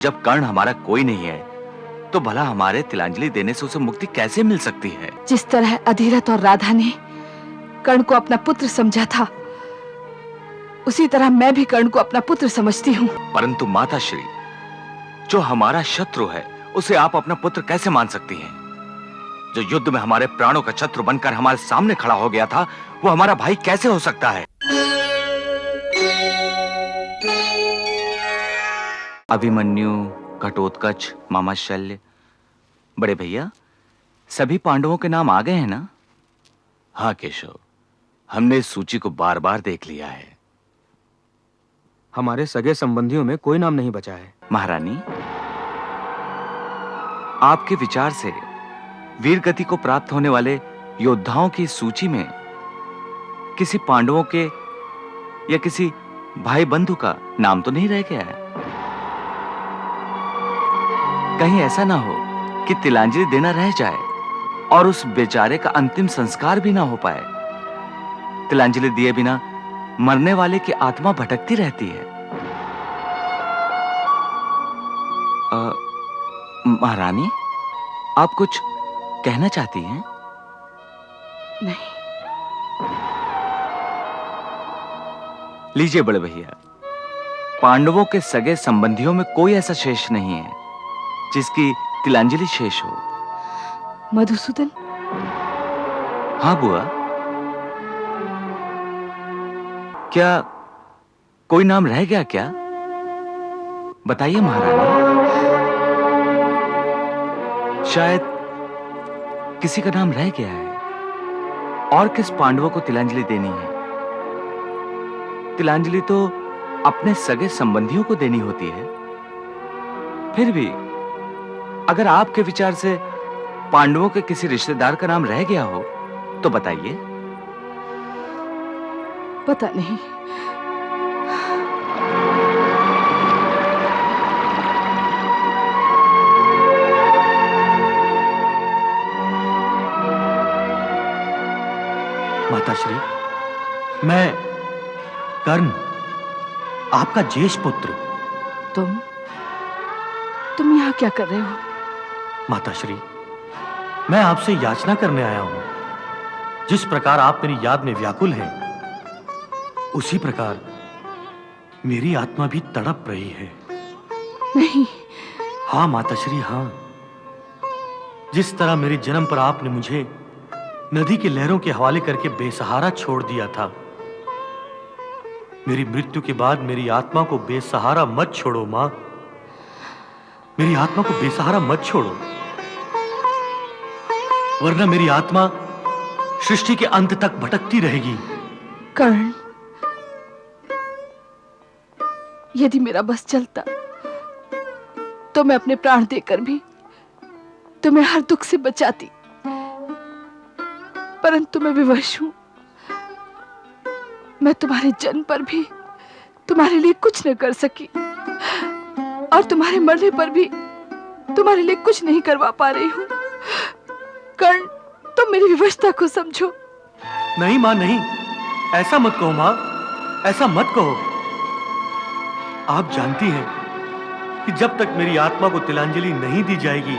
जब कर्ण हमारा कोई नहीं है तो भला हमारे तिलांजलि देने से उसे मुक्ति कैसे मिल सकती है? जिस तरह अधिरथ और राधा ने कर्ण को अपना पुत्र समझा था, उसी तरह मैं भी कर्ण को अपना पुत्र समझती हूँ। परंतु माता श्री, जो हमारा शत्रु है उसे आप अपना पुत्र कैसे मान सकती हैं? जो युद्ध में हमारे प्राणों का शत्रु बनकर हमारे सामने खड़ा हो गया था, वो हमारा भाई कैसे हो सकता है? अभिमन्यु, घटोत्कच, मामा शल्य, बड़े भैया, सभी पांडवों के नाम आ गए हैं ना? हाँ केशव, हमने इस सूची को बार-बार देख लिया है। हमारे सगे संबंधियों में कोई नाम नहीं बचा है। महारानी, आपके विचार से वीर गति को प्राप्त होने वाले योद्धाओं की सूची में किसी पांडवों के या किसी भाई बंधु का नाम तो नहीं रह गया है? कहीं ऐसा ना हो कि तिलांजलि देना रह जाए और उस बेचारे का अंतिम संस्कार भी ना हो पाए। तिलांजलि दिए बिना मरने वाले की आत्मा भटकती रहती है। महारानी, आप कुछ कहना चाहती हैं? नहीं। लीजिए बड़े भैया, पांडवों के सगे संबंधियों में कोई ऐसा शेष नहीं है जिसकी तिलांजलि शेष हो। मधुसूदन? हाँ बुआ, क्या कोई नाम रह गया क्या? बताइए महारानी। शायद किसी का नाम रह गया है। और किस पांडवों को तिलांजलि देनी है? तिलांजलि तो अपने सगे संबंधियों को देनी होती है। फिर भी अगर आपके विचार से पांडवों के किसी रिश्तेदार का नाम रह गया हो तो बताइए। पता नहीं। माताश्री, मैं कर्ण, आपका ज्येष्ठ पुत्र। तुम यहाँ क्या कर रहे हो? माताश्री, मैं आपसे याचना करने आया हूं। जिस प्रकार आप मेरी याद में व्याकुल हैं, उसी प्रकार मेरी आत्मा भी तड़प रही है। नहीं। हाँ माताश्री, हाँ। जिस तरह मेरे जन्म पर आपने मुझे नदी की लहरों के हवाले करके बेसहारा छोड़ दिया था, मेरी मृत्यु के बाद मेरी आत्मा को बेसहारा मत छोड़ो मां। मेरी आत्मा को बेसहारा मत छोड़ो, वरना मेरी आत्मा सृष्टि के अंत तक भटकती रहेगी। कर्ण, यदि मेरा बस चलता तो मैं अपने प्राण देकर भी तुम्हें हर दुख से बचाती, परंतु मैं विवश हूं। मैं तुम्हारे जन्म पर भी तुम्हारे लिए कुछ न कर सकी और तुम्हारे मरने पर भी तुम्हारे लिए कुछ नहीं करवा पा रही हूं। कर्ण, तुम मेरी विवशता को समझो। नहीं मां, नहीं, ऐसा मत कहो मां, ऐसा मत कहो। आप जानती हैं कि जब तक मेरी आत्मा को तिलांजलि नहीं दी जाएगी,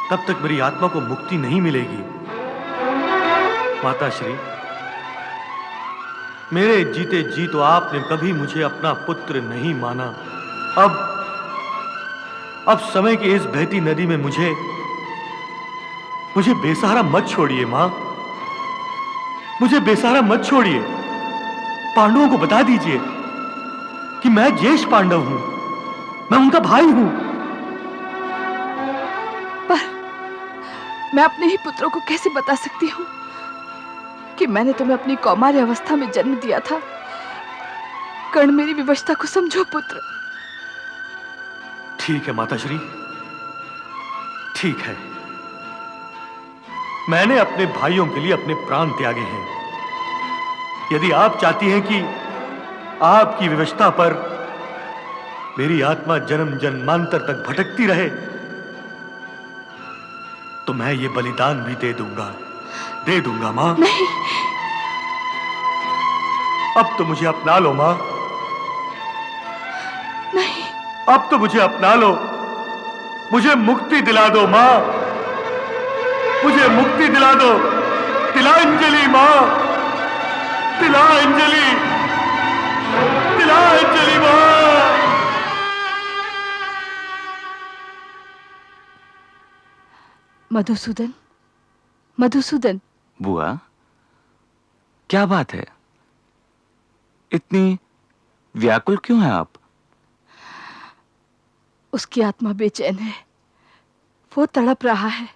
तब तक मेरी आत्मा को मुक्ति नहीं मिलेगी। माताश्री, मेरे जीते जी तो आपने कभी मुझे अपना पुत्र नहीं माना। अब समय की इस बहती नदी में मुझे बेसहारा मत छोड़िए मां। मुझे बेसहारा मत छोड़िए। पांडवों को बता दीजिए कि मैं ज्येष्ठ पांडव हूं, मैं उनका भाई हूं। पर मैं अपने ही पुत्रों को कैसे बता सकती हूँ कि मैंने तुम्हें अपनी कौमार्य अवस्था में जन्म दिया था? कर्ण, मेरी विवशता को समझो पुत्र। ठीक है माताश्री, ठीक है। मैंने अपने भाइयों के लिए अपने प्राण त्यागे हैं। यदि आप चाहती हैं कि आपकी विवशता पर मेरी आत्मा जन्म जन्मांतर तक भटकती रहे, तो मैं ये बलिदान भी दे दूंगा मां। नहीं। अब तो मुझे अपना लो मां। नहीं। अब तो मुझे अपना लो, मुझे मुक्ति दिला दो माँ, मुझे मुक्ति दिला दो। तिलांजलि माँ, तिलांजलि, तिलांजलि माँ। मधुसूदन, मधुसूदन। बुआ, क्या बात है? इतनी व्याकुल क्यों है आप? उसकी आत्मा बेचैन है, वो तड़प रहा है,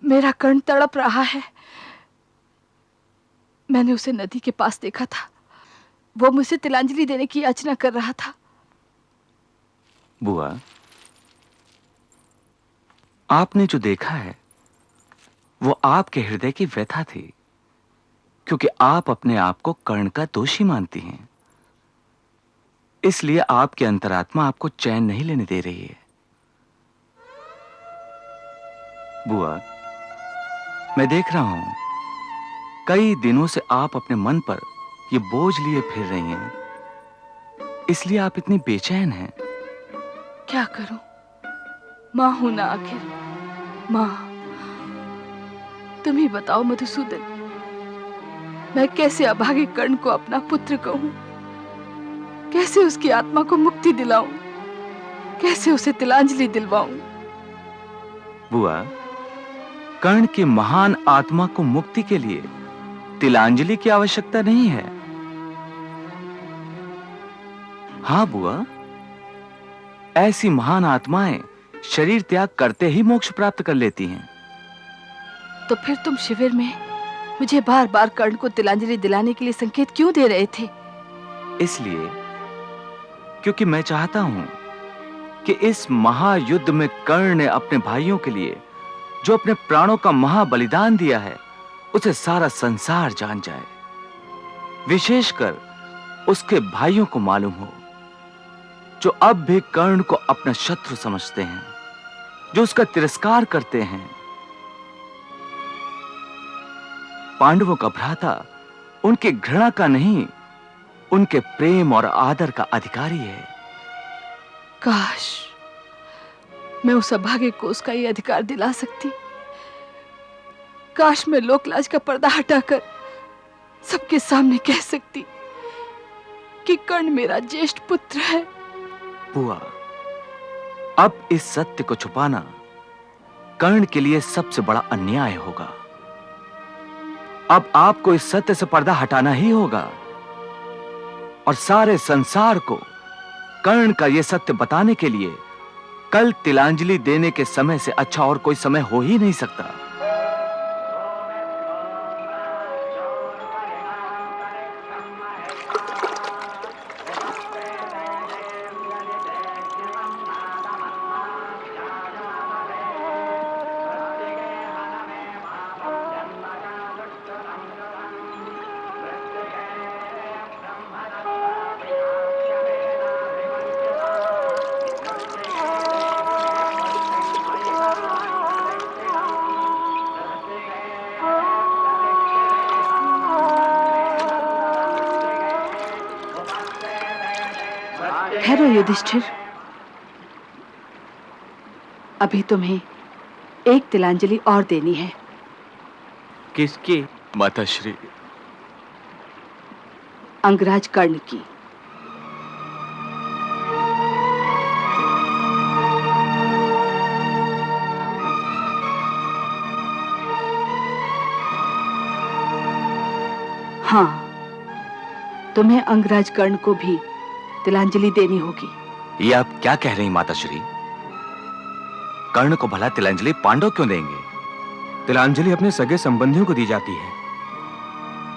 मेरा कर्ण तड़प रहा है। मैंने उसे नदी के पास देखा था, वो मुझसे तिलांजलि देने की याचना कर रहा था। बुआ, आपने जो देखा है वो आपके हृदय की व्यथा थी, क्योंकि आप अपने आप को कर्ण का दोषी मानती हैं। इसलिए आपकी अंतरात्मा आपको चैन नहीं लेने दे रही है। बुआ, मैं देख रहा हूं कई दिनों से आप अपने मन पर ये बोझ लिए फिर रही हैं, इसलिए आप इतनी बेचैन हैं। क्या करूं, मां हूं ना आखिर। मां, तुम ही बताओ मधुसूदन, मैं कैसे अभागे कर्ण को अपना पुत्र कहूं? कैसे उसकी आत्मा को मुक्ति दिलाऊं? कैसे उसे तिलांजलि दिलवाऊं? बुआ, कर्ण की महान आत्मा को मुक्ति के लिए तिलांजलि की आवश्यकता नहीं है। हां बुआ, ऐसी महान आत्माएं शरीर त्याग करते ही मोक्ष प्राप्त कर लेती हैं। तो फिर तुम शिविर में मुझे बार बार कर्ण को तिलांजलि दिलाने के लिए संकेत क्यों दे रहे थे? इसलिए क्योंकि मैं चाहता हूं कि इस महायुद्ध में कर्ण ने अपने भाइयों के लिए जो अपने प्राणों का महाबलिदान दिया है, उसे सारा संसार जान जाए। विशेषकर उसके भाइयों को मालूम हो, जो अब भी कर्ण को अपना शत्रु समझते हैं, जो उसका तिरस्कार करते हैं। पांडवों का भ्राता उनके घृणा का नहीं, उनके प्रेम और आदर का अधिकारी है। काश मैं उस अभागे को उसका ये अधिकार दिला सकती। काश मैं लोकलाज का पर्दा हटाकर सबके सामने कह सकती कि कर्ण मेरा ज्येष्ठ पुत्र है। बुआ, अब इस सत्य को छुपाना कर्ण के लिए सबसे बड़ा अन्याय होगा। अब आपको इस सत्य से पर्दा हटाना ही होगा और सारे संसार को कर्ण का यह सत्य बताने के लिए कल तिलांजलि देने के समय से अच्छा और कोई समय हो ही नहीं सकता। ठहरो युधिष्ठिर, अभी तुम्हें एक तिलांजलि और देनी है। किसकी? माताश्री, अंगराज कर्ण की। हाँ, तुम्हें अंगराज कर्ण को भी तिलांजलि देनी होगी। ये आप क्या कह रही माताश्री? कर्ण को भला तिलांजलि पांडव क्यों देंगे? तिलांजलि अपने सगे संबंधियों को दी जाती है।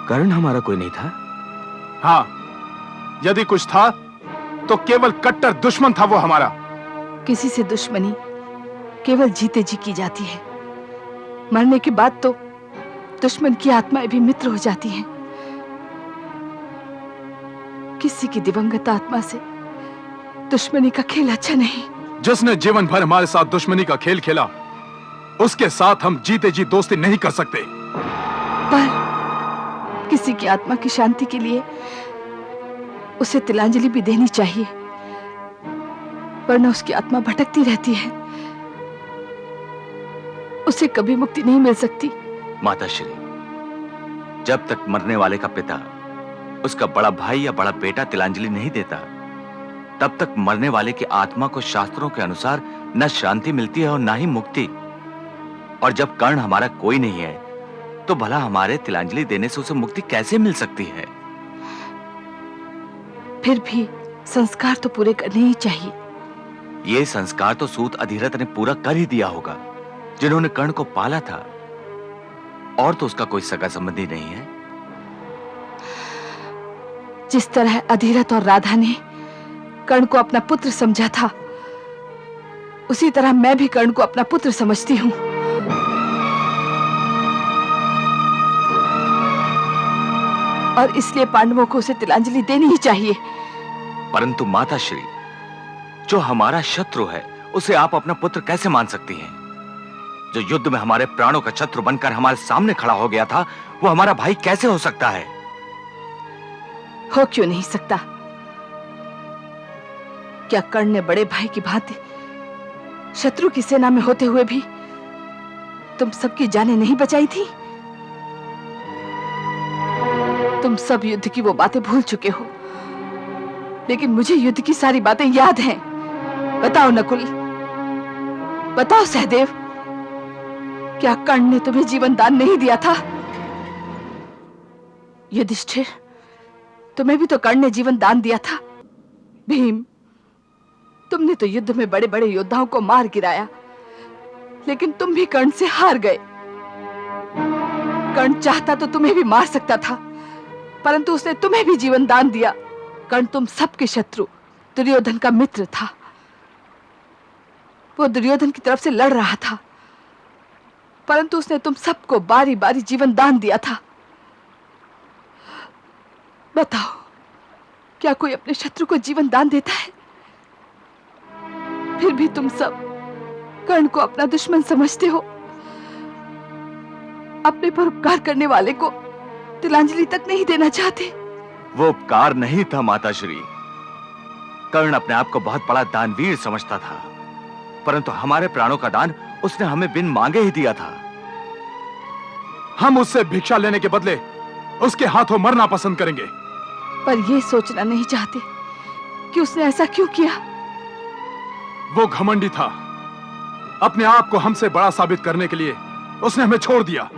कर्ण हमारा कोई नहीं था। हाँ, यदि कुछ था तो केवल कट्टर दुश्मन था वो हमारा। किसी से दुश्मनी केवल जीते जी की जाती है, मरने के बाद तो दुश्मन की आत्माएं भी मित्र हो जाती हैं। किसी की दिवंगत आत्मा से दुश्मनी का खेल अच्छा नहीं। जिसने जीवन भर हमारे साथ दुश्मनी का खेल खेला, उसके साथ हम जीते जी दोस्ती नहीं कर सकते। पर किसी की आत्मा की शांति के लिए उसे तिलांजलि भी देनी चाहिए। वरना उसकी आत्मा भटकती रहती है, उसे कभी मुक्ति नहीं मिल सकती। माताश्री, जब तक मरने वाले का पिता उसका बड़ा भाई या बड़ा बेटा तिलांजलि नहीं देता, तब तक मरने वाले की आत्मा को शास्त्रों के अनुसार न शांति मिलती है और न ही मुक्ति। और जब कर्ण हमारा कोई नहीं है, तो भला हमारे तिलांजलि देने से उसे मुक्ति कैसे मिल सकती है? फिर भी संस्कार तो पूरे करने ही चाहिए। ये संस्कार तो सूत अधिरथ ने पूरा कर ही दिया होगा, जिन्होंने कर्ण को पाला था। और तो उसका कोई सगा संबंधी नहीं है। जिस तरह अधिरथ और राधा ने कर्ण को अपना पुत्र समझा था, उसी तरह मैं भी कर्ण को अपना पुत्र समझती हूँ। और इसलिए पांडवों को उसे तिलांजलि देनी ही चाहिए। परंतु माताश्री, जो हमारा शत्रु है, उसे आप अपना पुत्र कैसे मान सकती हैं? जो युद्ध में हमारे प्राणों का शत्रु बनकर हमारे सामने खड़ा हो गया था, वो हमारा भाई कैसे हो सकता है? हो क्यों नहीं सकता? क्या कर्ण ने बड़े भाई की भांति शत्रु की सेना में होते हुए भी तुम सबकी जानें नहीं बचाई थी? तुम सब युद्ध की वो बातें भूल चुके हो, लेकिन मुझे युद्ध की सारी बातें याद हैं। बताओ नकुल, बताओ सहदेव, क्या कर्ण ने तुम्हें जीवन दान नहीं दिया था? युधिष्ठिर, तुम्हें भी तो कर्ण ने जीवन दान दिया था। भीम, तुमने तो युद्ध में बड़े बड़े योद्धाओं को मार गिराया, लेकिन तुम भी कर्ण से हार गए। कर्ण चाहता तो तुम्हें भी मार सकता था, परंतु उसने तुम्हें भी जीवन दान दिया। कर्ण तुम सबके शत्रु दुर्योधन का मित्र था। वो दुर्योधन की तरफ से लड़ रहा था, परंतु उसने तुम सबको बारी बारी जीवन दान दिया था। बताओ, क्या कोई अपने शत्रु को जीवन दान देता है? फिर भी तुम सब कर्ण को अपना दुश्मन समझते हो। अपने पर उपकार करने वाले को तिलांजलि तक नहीं देना चाहते। वो उपकार नहीं था माताश्री। कर्ण अपने आप को बहुत बड़ा दानवीर समझता था, परंतु हमारे प्राणों का दान उसने हमें बिन मांगे ही दिया था। हम उससे भिक्षा लेने के बदले उसके हाथों मरना पसंद करेंगे। पर ये सोचना नहीं चाहते कि उसने ऐसा क्यों किया। वो घमंडी था। अपने आप को हमसे बड़ा साबित करने के लिए उसने हमें छोड़ दिया।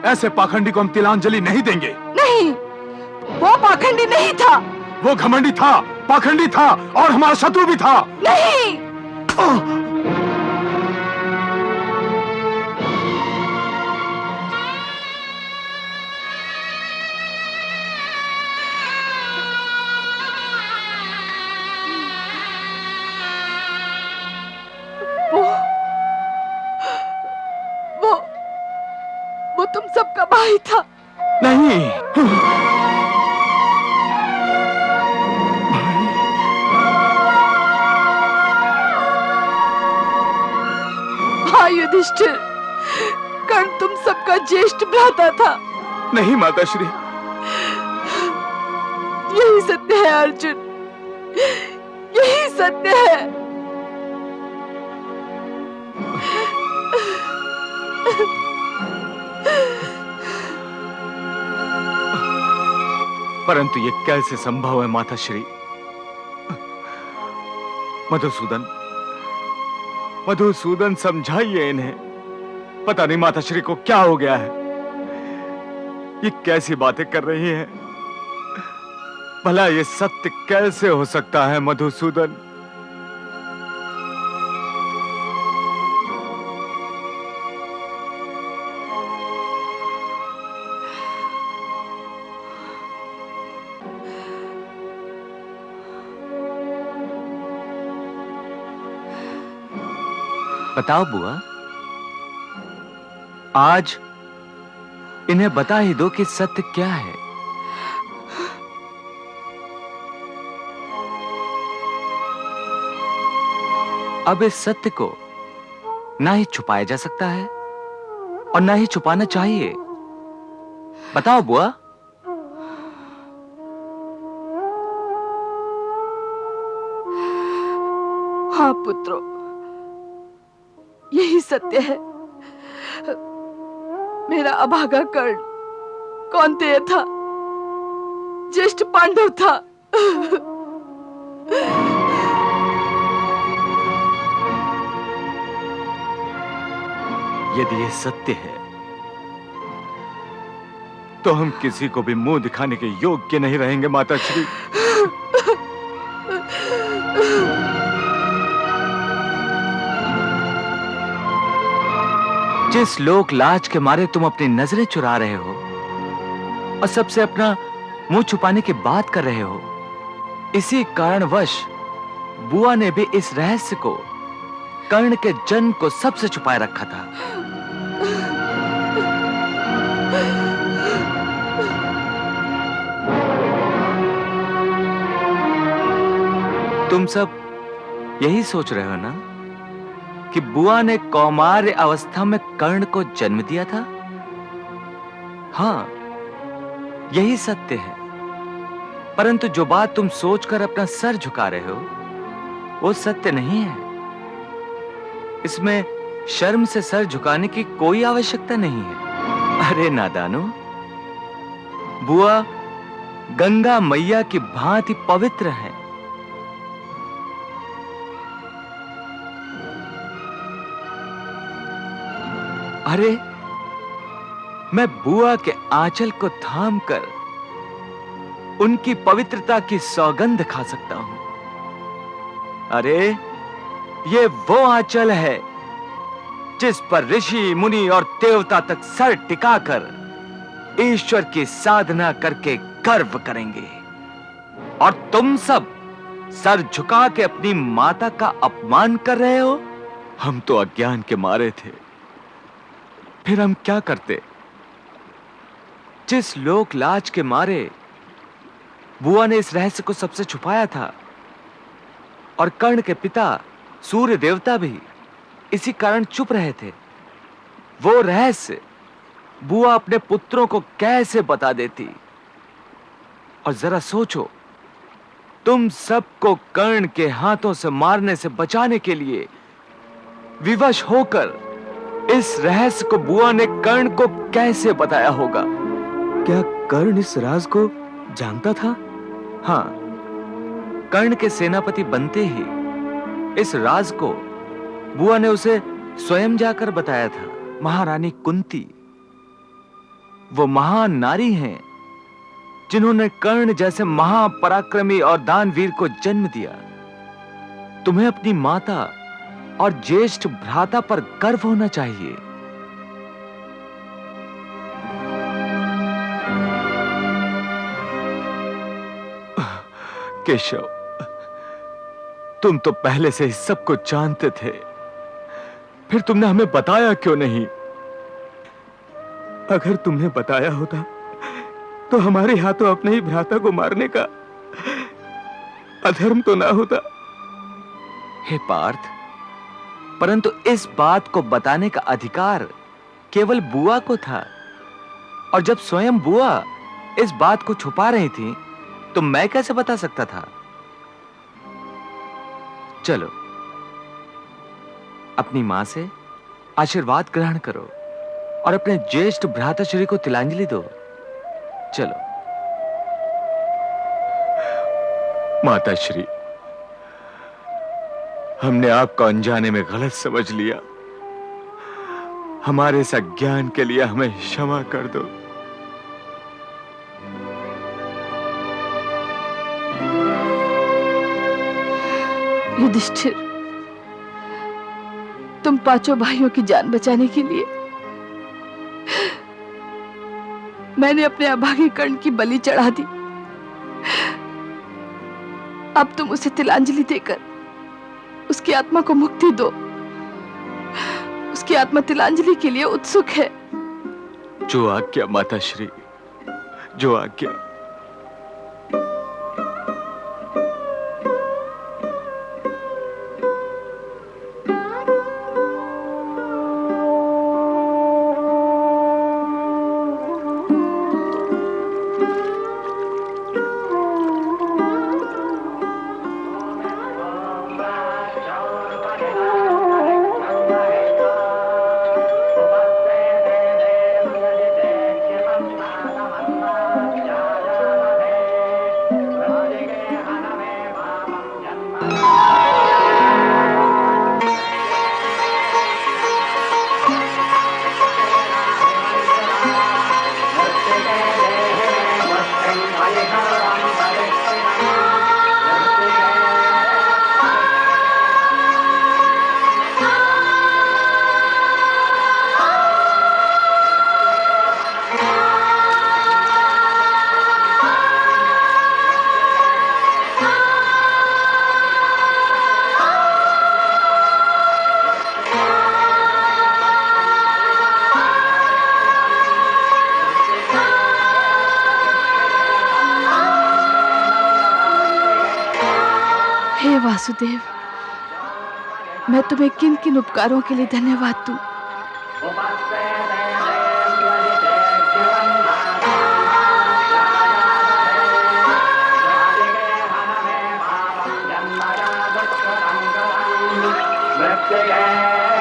ऐसे पाखंडी को हम तिलांजलि नहीं देंगे। नहीं, वो पाखंडी नहीं था। वो घमंडी था, पाखंडी था और हमारा शत्रु भी था। नहीं, वो तुम सबका भाई था। नहीं, हाँ युधिष्ठिर, कर्ण तुम सबका ज्येष्ठ भ्राता था। नहीं माताश्री। यही सत्य है अर्जुन, यही सत्य है। परंतु ये कैसे संभव है माताश्री? मधुसूदन, मधुसूदन, समझाइए इन्हें। पता नहीं माताश्री को क्या हो गया है। ये कैसी बातें कर रही हैं? भला ये सत्य कैसे हो सकता है मधुसूदन? बताओ बुआ, आज इन्हें बता ही दो कि सत्य क्या है। अब इस सत्य को ना ही छुपाया जा सकता है और ना ही छुपाना चाहिए। बताओ बुआ। हाँ पुत्रों, यही सत्य है। मेरा अभागा कर्ण कौन्तेय था, ज्येष्ठ पांडव था। यदि ये सत्य है तो हम किसी को भी मुंह दिखाने के योग्य नहीं रहेंगे माताश्री। जिस लोक लाज के मारे तुम अपनी नजरें चुरा रहे हो और सबसे अपना मुंह छुपाने की बात कर रहे हो, इसी कारणवश बुआ ने भी इस रहस्य को, कर्ण के जन्म को, सबसे छुपाए रखा था। तुम सब यही सोच रहे हो ना कि बुआ ने कौमार्य अवस्था में कर्ण को जन्म दिया था? हाँ, यही सत्य है। परंतु जो बात तुम सोचकर अपना सर झुका रहे हो वो सत्य नहीं है। इसमें शर्म से सर झुकाने की कोई आवश्यकता नहीं है। अरे नादानो, बुआ गंगा मैया की भांति पवित्र है। अरे मैं बुआ के आंचल को थामकर उनकी पवित्रता की सौगंध खा सकता हूं। अरे ये वो आंचल है जिस पर ऋषि मुनि और देवता तक सर टिकाकर ईश्वर की साधना करके गर्व करेंगे, और तुम सब सर झुका के अपनी माता का अपमान कर रहे हो। हम तो अज्ञान के मारे थे, फिर हम क्या करते? जिस लोक लाज के मारे बुआ ने इस रहस्य को सबसे छुपाया था, और कर्ण के पिता सूर्य देवता भी इसी कारण चुप रहे थे, वो रहस्य बुआ अपने पुत्रों को कैसे बता देती? और जरा सोचो, तुम सबको कर्ण के हाथों से मारने से बचाने के लिए विवश होकर इस रहस्य को बुआ ने कर्ण को कैसे बताया होगा? क्या कर्ण इस राज को जानता था? हाँ, कर्ण के सेनापति बनते ही इस राज को बुआ ने उसे स्वयं जाकर बताया था। महारानी कुंती वो महान नारी हैं जिन्होंने कर्ण जैसे महापराक्रमी और दानवीर को जन्म दिया। तुम्हें अपनी माता और ज्येष्ठ भ्राता पर गर्व होना चाहिए। केशव, तुम तो पहले से ही सब कुछ जानते थे, फिर तुमने हमें बताया क्यों नहीं? अगर तुमने बताया होता तो हमारे हाथों अपने ही भ्राता को मारने का अधर्म तो ना होता। हे पार्थ, परंतु इस बात को बताने का अधिकार केवल बुआ को था, और जब स्वयं बुआ इस बात को छुपा रही थी तो मैं कैसे बता सकता था? चलो, अपनी मां से आशीर्वाद ग्रहण करो और अपने ज्येष्ठ भ्राताश्री को तिलांजलि दो। चलो। माताश्री, हमने आपको अनजाने में गलत समझ लिया। हमारे इस अज्ञान के लिए हमें क्षमा कर दो। युधिष्ठिर, तुम पांचों भाइयों की जान बचाने के लिए मैंने अपने अभागे कर्ण की बलि चढ़ा दी। अब तुम उसे तिलांजलि देकर उसकी आत्मा को मुक्ति दो। उसकी आत्मा तिलांजलि के लिए उत्सुक है। जो आज्ञा माताश्री, जो आज्ञा। वासुदेव, मैं तुम्हें किन किन उपकारों के लिए धन्यवाद दूं। Let's